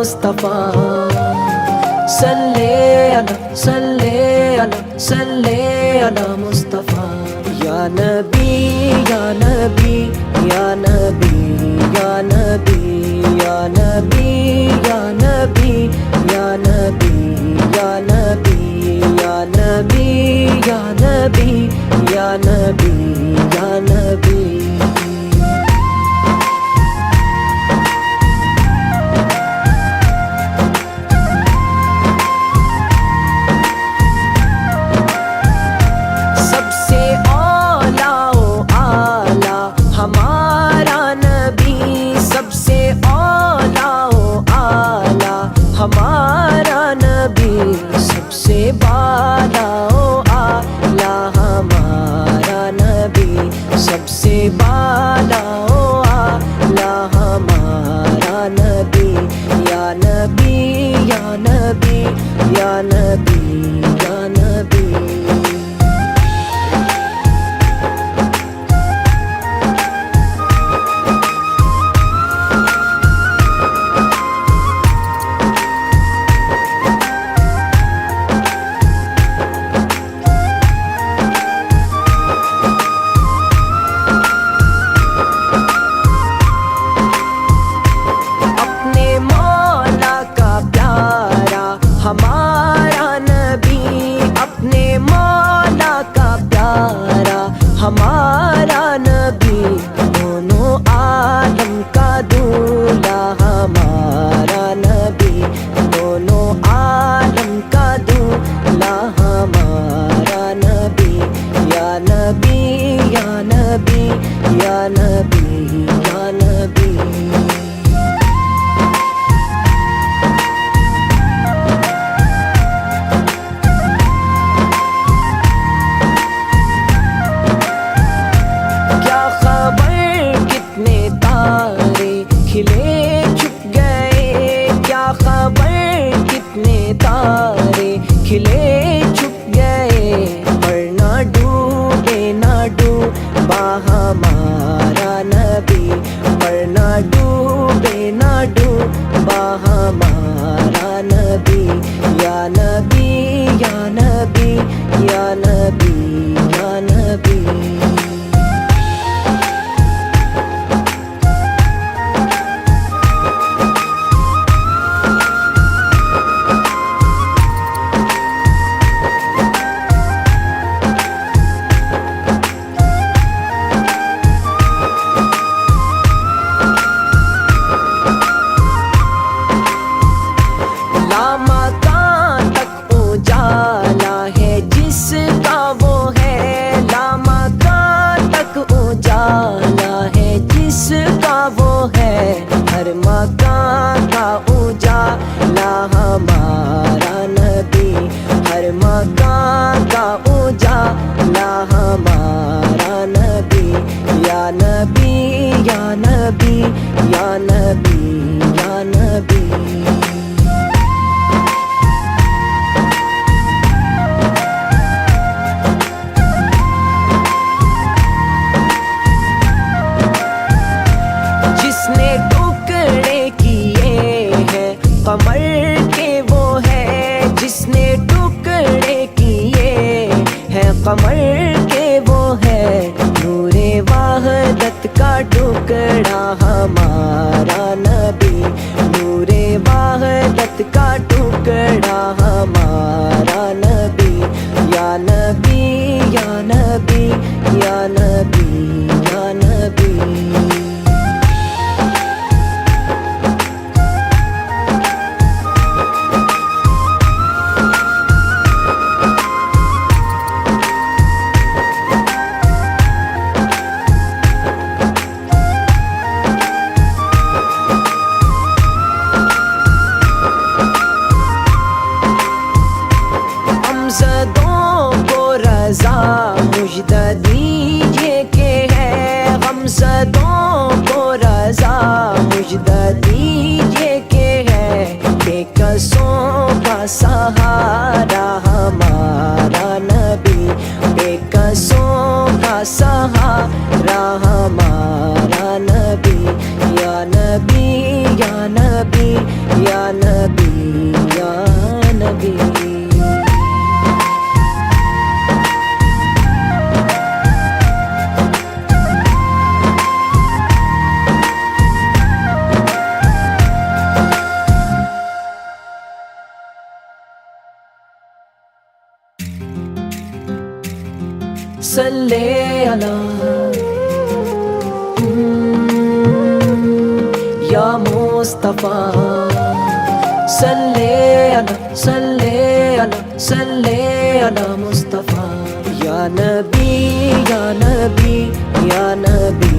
مصطفیٰ صلی علی مصطفیٰ یا نبی یا نبی یا نبی یا نبی یا نبی یا نبی یا نبی یا نبی یا نبی یا نبی یا نبی یا نبی ہمارا نبی سب سے بالا و اعلیٰ ہمارا نبی سب سے بالا و اعلیٰ ہمارا نبی یا نبی یا نبی یا نبی یا نبی ہمارا نبی اپنے مولا کا پیارا ہمارا نبی دونوں عالم کا دولہا ہمارا نبی دونوں عالم کا دولہا ہمارا نبی یا نبی یا نبی یا نبی یا نبی کھلے چھپ گئے کیا خبر کتنے تارے کھلے چھپ گئے پر نہ ڈوبے نہ ڈوبا ہمارا نبی پر نہ ڈوبے نہ ڈوبا ہمارا نبی یا نبی یا نبی یا نبی یا نبی لامکان تک اجالا ہے جس کا وہ ہے لامکان تک اجالا ہے جس کا وہ ہے ہر مکان کا اجالا ہمارا نبی ہر مکان کا اجالا ہمارا نبی یا نبی یا نبی یا نبی یا نبی قمر کے وہ ہے جس نے ٹکڑے کیے ہیں قمر کے وہ ہے نور وحدت کا ٹکڑا ہمارا نبی نور وحدت کا ٹکڑا ہمارا نبی یا نبی یا نبی یا نبی یا نبی مجدہ دیجیے کہ ہے غمزدوں کو رضا مجدہ دیجیے کہ ہے بے کسوں کا سہارا ہمارا نبی بے کسوں کا سہارا ہمارا نبی یا نبی یا نبی یا صلی علی یا مصطفیٰ صلی علی صلی علی صلی علی مصطفیٰ یا نبی یا نبی یا نبی